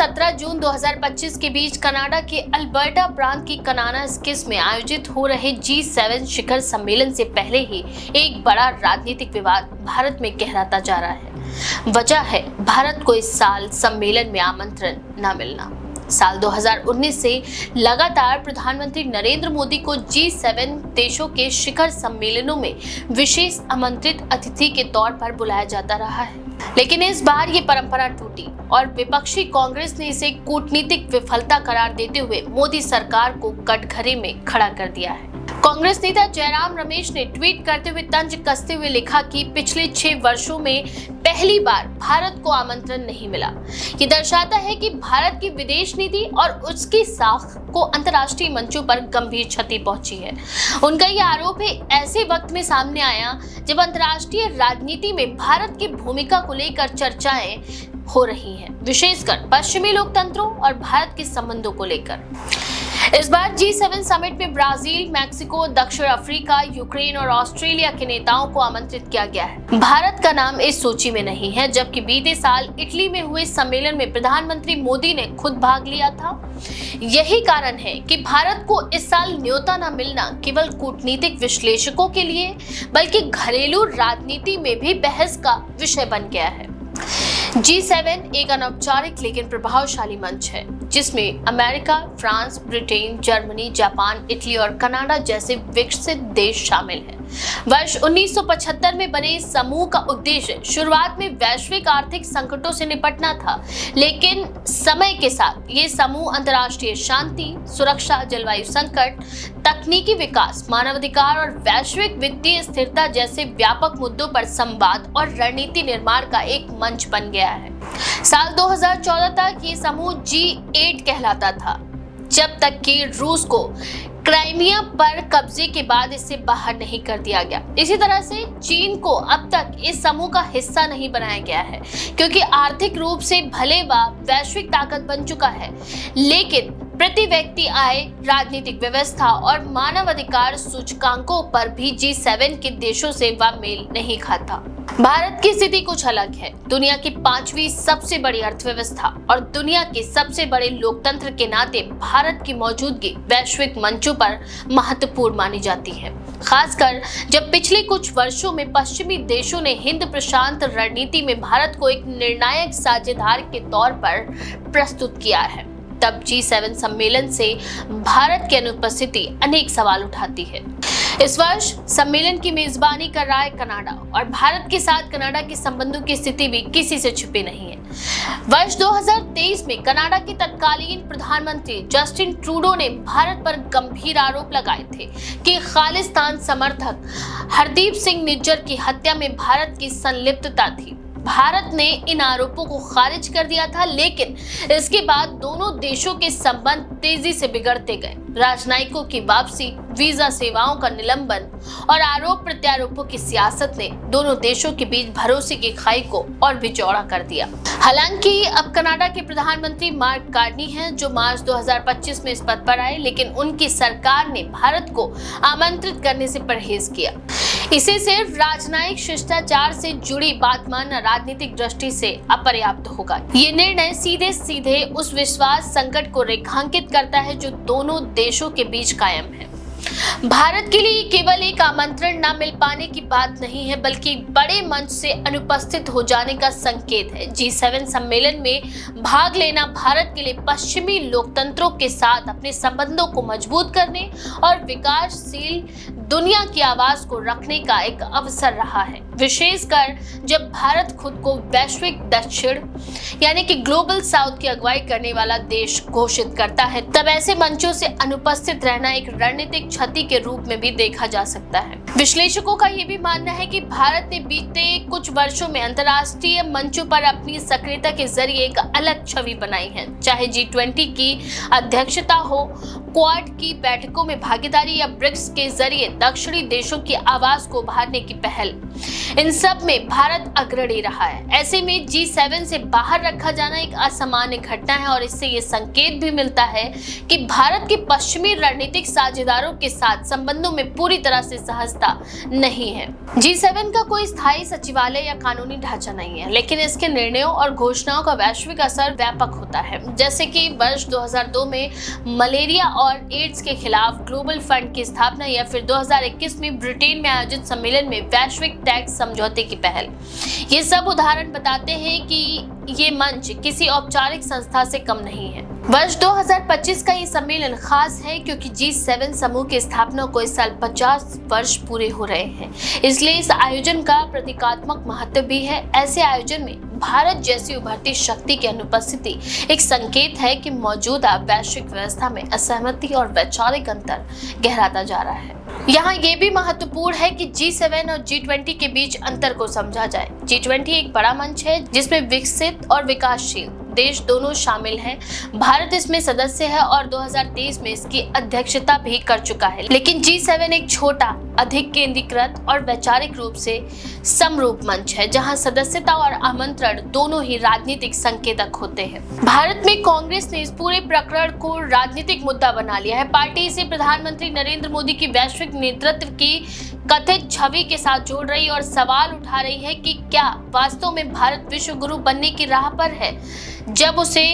17 जून 2025 के बीच कनाडा के अल्बर्टा प्रांत की कनानास्किस में आयोजित हो रहे G7 शिखर सम्मेलन से पहले ही एक बड़ा राजनीतिक विवाद भारत में गहराता जा रहा है। वजह है भारत को इस साल सम्मेलन में आमंत्रण न मिलना। साल 2019 से लगातार प्रधानमंत्री नरेंद्र मोदी को G7 देशों के शिखर सम्मेलनों में विशेष आमंत्रित अतिथि के तौर पर बुलाया जाता रहा है, लेकिन इस बार ये परंपरा टूटी और विपक्षी कांग्रेस ने इसे कूटनीतिक विफलता करार देते हुए मोदी सरकार को कटघरे में खड़ा कर दिया है। कांग्रेस नेता जयराम रमेश ने ट्वीट करते हुए तंज कसते हुए लिखा कि पिछले 6 वर्षों में पहली बार भारत को आमंत्रण नहीं मिला। ये दर्शाता है कि भारत की विदेश नीति और उसकी साख को अंतर्राष्ट्रीय मंचों पर गंभीर क्षति पहुंची है। उनका ये आरोप है ऐसे वक्त में सामने आया जब अंतर्राष्ट्रीय राजनीति में भारत की भूमिका को लेकर चर्चाएं हो रही हैं, विशेषकर पश्चिमी लोकतंत्रों और भारत के संबंधों को लेकर। इस बार G7 समिट में ब्राजील, मैक्सिको, दक्षिण अफ्रीका, यूक्रेन और ऑस्ट्रेलिया के नेताओं को आमंत्रित किया गया है। भारत का नाम इस सूची में नहीं है, जबकि बीते साल इटली में हुए सम्मेलन में प्रधानमंत्री मोदी ने खुद भाग लिया था। यही कारण है कि भारत को इस साल न्योता न मिलना केवल कूटनीतिक विश्लेषकों के लिए बल्कि घरेलू राजनीति में भी बहस का विषय बन गया है। G7 एक अनौपचारिक लेकिन प्रभावशाली मंच है जिसमें America, France, Britain, Germany, Japan, Italy और कनाडा जैसे विकसित देश शामिल हैं। वर्ष 1975 में बने इस समूह का उद्देश्य शुरुआत में वैश्विक आर्थिक संकटों से निपटना था, लेकिन समय के साथ ये समूह अंतर्राष्ट्रीय शांति, सुरक्षा, जलवायु संकट, तकनीकी विकास, मानवाधिकार और वैश्विक वित्तीय स्थिरता जैसे व्यापक मुद्दों पर संवाद और रणनीति निर्माण का एक मंच बन गया है। साल 2014 तक ये समूह G8 कहलाता था, जब तक कि रूस को क्राइमिया पर कब्जे के बाद इससे बाहर नहीं कर दिया गया। इसी तरह से चीन को अब तक इस समूह का हिस्सा नहीं बनाया गया है, क्योंकि आर्थिक रूप से भले वह वैश्विक ताकत बन चुका है, लेकिन प्रति व्यक्ति आय, राजनीतिक व्यवस्था और मानवाधिकार सूचकांकों पर भी G7 के देशों से वह मेल नहीं खाता। भारत की स्थिति कुछ अलग है। दुनिया की 5वीं सबसे बड़ी अर्थव्यवस्था और दुनिया के सबसे बड़े लोकतंत्र के नाते भारत की मौजूदगी वैश्विक मंचों पर महत्वपूर्ण मानी जाती है, खासकर जब पिछले कुछ वर्षों में पश्चिमी देशों ने हिंद प्रशांत रणनीति में भारत को एक निर्णायक साझेदार के तौर पर प्रस्तुत किया है। तब G7 सम्मेलन से भारत की अनुपस्थिति अनेक सवाल उठाती है। इस वर्ष सम्मेलन की मेजबानी कर रहा है कनाडा और भारत के साथ कनाडा के संबंधों की स्थिति भी किसी से छुपी नहीं है। वर्ष 2023 में कनाडा के तत्कालीन प्रधानमंत्री जस्टिन ट्रूडो ने भारत पर गंभीर आरोप लगाए थे कि खालिस्तान समर्थक हरदीप सिंह निज्जर की हत्या में भारत की संलिप्तता थी। भारत ने इन आरोपों को खारिज कर दिया था, लेकिन इसके बाद दोनों देशों के संबंध तेजी से बिगड़ते गए। राजनयिकों की वापसी, वीजा सेवाओं का निलंबन और आरोप प्रत्यारोपों की सियासत ने दोनों देशों के बीच भरोसे की खाई को और भी चौड़ा कर दिया। हालांकि अब कनाडा के प्रधानमंत्री मार्क कार्नी हैं, जो मार्च 2025 में इस पद पर आए, लेकिन उनकी सरकार ने भारत को आमंत्रित करने से परहेज किया। इसे सिर्फ राजनयिक शिष्टाचार से जुड़ी बात मानना राजनीतिक दृष्टि से अपर्याप्त होगा। ये निर्णय सीधे सीधे उस विश्वास संकट को रेखांकित करता है जो दोनों देशों के बीच कायम है। भारत के लिए केवल एक आमंत्रण न मिल पाने की बात नहीं है, बल्कि बड़े मंच से अनुपस्थित हो जाने का संकेत है। G7 सम्मेलन में भाग लेना भारत के लिए पश्चिमी लोकतंत्रों के साथ अपने संबंधों को मजबूत करने और विकासशील दुनिया की आवाज को रखने का एक अवसर रहा है, विशेषकर जब भारत खुद को वैश्विक दक्षिण यानी कि ग्लोबल साउथ की अगुवाई करने वाला देश घोषित करता है। तब ऐसे मंचों से अनुपस्थित रहना एक रणनीतिक क्षति के रूप में भी देखा जा सकता है। विश्लेषकों का ये भी मानना है कि भारत ने बीते कुछ वर्षों में अंतर्राष्ट्रीय मंचों पर अपनी सक्रियता के जरिए एक अलग छवि बनाई है, चाहे G20 की अध्यक्षता हो, क्वाड की बैठकों में भागीदारी या ब्रिक्स के जरिए दक्षिणी देशों की आवाज को उभारने की पहल, इन सब में भारत अग्रणी रहा है। ऐसे में G7 से बाहर रखा जाना एक असामान्य घटना है और इससे ये संकेत भी मिलता है कि भारत के पश्चिमी रणनीतिक साझेदारों के साथ संबंधों में पूरी तरह से सहजता नहीं है। G7 का कोई स्थायी सचिवालय या कानूनी ढांचा नहीं है, लेकिन इसके निर्णयों और घोषणाओं का वैश्विक असर व्यापक होता है। जैसे कि वर्ष 2002 में मलेरिया और एड्स के खिलाफ ग्लोबल फंड की स्थापना, या फिर 2021 में ब्रिटेन में आयोजित सम्मेलन में वैश्विक टैक्स समझौते की पहल। ये सब उदाहरण बताते हैं कि ये मंच किसी औपचारिक संस्था से कम नहीं है। वर्ष 2025 का ये सम्मेलन खास है क्योंकि G7 समूह की स्थापना को इस साल 50 वर्ष पूरे हो रहे हैं, इसलिए इस आयोजन का प्रतीकात्मक महत्व भी है। ऐसे आयोजन में भारत जैसी उभरती शक्ति की अनुपस्थिति एक संकेत है कि मौजूदा वैश्विक व्यवस्था में असहमति और वैचारिक अंतर गहराता जा रहा है। यहाँ ये भी महत्वपूर्ण है कि G7 और G20 के बीच अंतर को समझा जाए। G20 एक बड़ा मंच है जिसमें विकसित और विकासशील देश दोनों शामिल हैं। भारत इसमें सदस्य है और 2023 में इसकी अध्यक्षता भी कर चुका है। लेकिन G7 एक छोटा, अधिक केंद्रीकृत और वैचारिक रूप से समरूप मंच है जहां सदस्यता और आमंत्रण दोनों ही राजनीतिक संकेतक होते हैं। भारत में कांग्रेस ने इस पूरे प्रकरण को राजनीतिक मुद्दा बना लिया है। पार्टी इसे प्रधानमंत्री नरेंद्र मोदी की वैश्विक नेतृत्व की कथित छवि के साथ जोड़ रही और सवाल उठा रही है कि क्या वास्तव में भारत विश्व गुरु बनने की राह पर है, जब उसे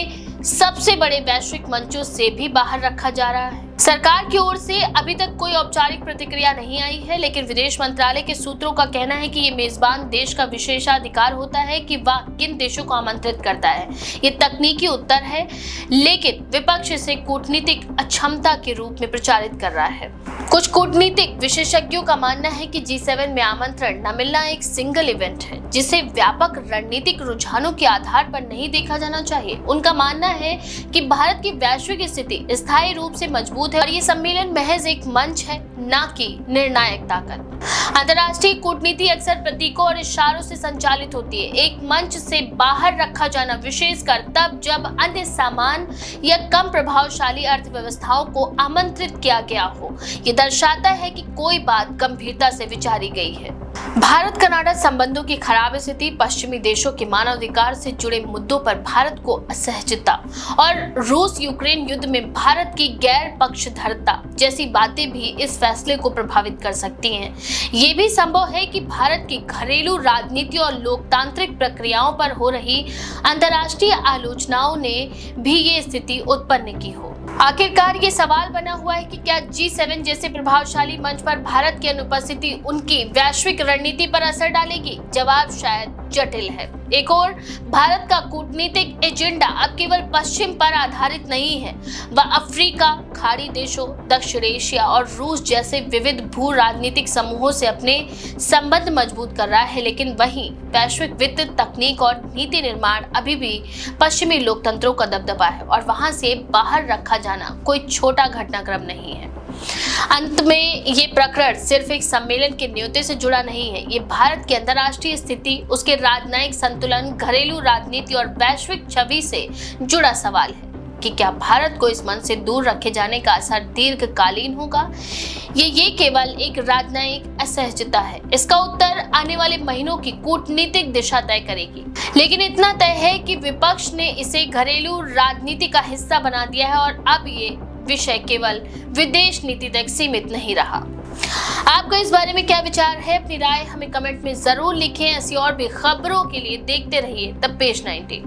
सबसे बड़े वैश्विक मंचों से भी बाहर रखा जा रहा है। सरकार की ओर से अभी तक कोई औपचारिक प्रतिक्रिया नहीं आई है, लेकिन विदेश मंत्रालय के सूत्रों का कहना है कि ये मेजबान देश का विशेषाधिकार होता है कि वह किन देशों को आमंत्रित करता है। ये तकनीकी उत्तर है, लेकिन विपक्ष इसे कूटनीतिक अक्षमता के रूप में प्रचारित कर रहा है। कुछ कूटनीतिक विशेषज्ञों का मानना है कि G7 में आमंत्रण न मिलना एक सिंगल इवेंट है जिसे व्यापक रणनीतिक रुझानों के आधार पर नहीं देखा जाना चाहिए। उनका मानना है कि भारत की वैश्विक स्थिति स्थायी रूप से मजबूत है और ये सम्मेलन महज एक मंच है, न कि निर्णायक ताकत। अंतर्राष्ट्रीय कूटनीति अक्सर प्रतीकों और इशारों से संचालित होती है। एक मंच से बाहर रखा जाना, विशेषकर तब जब अन्य समान या कम प्रभावशाली अर्थव्यवस्थाओं को आमंत्रित किया गया हो, ये दर्शाता है कि कोई बात गंभीरता से विचारी गई है। भारत कनाडा संबंधों की खराब स्थिति, पश्चिमी देशों के मानवाधिकार से जुड़े मुद्दों पर भारत को असहजता और रूस यूक्रेन युद्ध में भारत की गैर पक्षधरता जैसी बातें भी इस फैसले को प्रभावित कर सकती हैं। ये भी संभव है कि भारत की घरेलू राजनीति और लोकतांत्रिक प्रक्रियाओं पर हो रही अंतर्राष्ट्रीय आलोचनाओं ने भी ये स्थिति उत्पन्न की हो। आखिरकार ये सवाल बना हुआ है कि क्या G7 जैसे प्रभावशाली मंच पर भारत की अनुपस्थिति उनकी वैश्विक रणनीति पर असर डालेगी? जवाब शायद जटिल है। एक और, भारत का कूटनीतिक एजेंडा अब केवल पश्चिम पर आधारित नहीं है। वह अफ्रीका, खाड़ी देशों, दक्षिण एशिया और रूस जैसे विविध भू राजनीतिक समूहों से अपने संबंध मजबूत कर रहा है। लेकिन वहीं वैश्विक वित्त, तकनीक और नीति निर्माण अभी भी पश्चिमी लोकतंत्रों का दबदबा है और वहां से बाहर रखा जाना कोई छोटा घटनाक्रम नहीं है। अंत में ये प्रकरण सिर्फ एक सम्मेलन के न्योते से जुड़ा नहीं है। ये भारत की अंतर्राष्ट्रीय स्थिति, उसके राजनयिक संतुलन, घरेलू राजनीति और वैश्विक छवि से जुड़ा सवाल है कि क्या भारत को इस मंच से दूर रखे जाने का असर दीर्घकालीन होगा, ये केवल एक राजनयिक असहजता है। इसका उत्तर आने वाले महीनों की कूटनीतिक दिशा तय करेगी। लेकिन इतना तय है कि विपक्ष ने इसे घरेलू राजनीति का हिस्सा बना दिया है और अब ये विषय केवल विदेश नीति तक सीमित नहीं रहा। आपका इस बारे में क्या विचार है? अपनी राय हमें कमेंट में जरूर लिखें। ऐसी और भी खबरों के लिए देखते रहिए द पेज 19।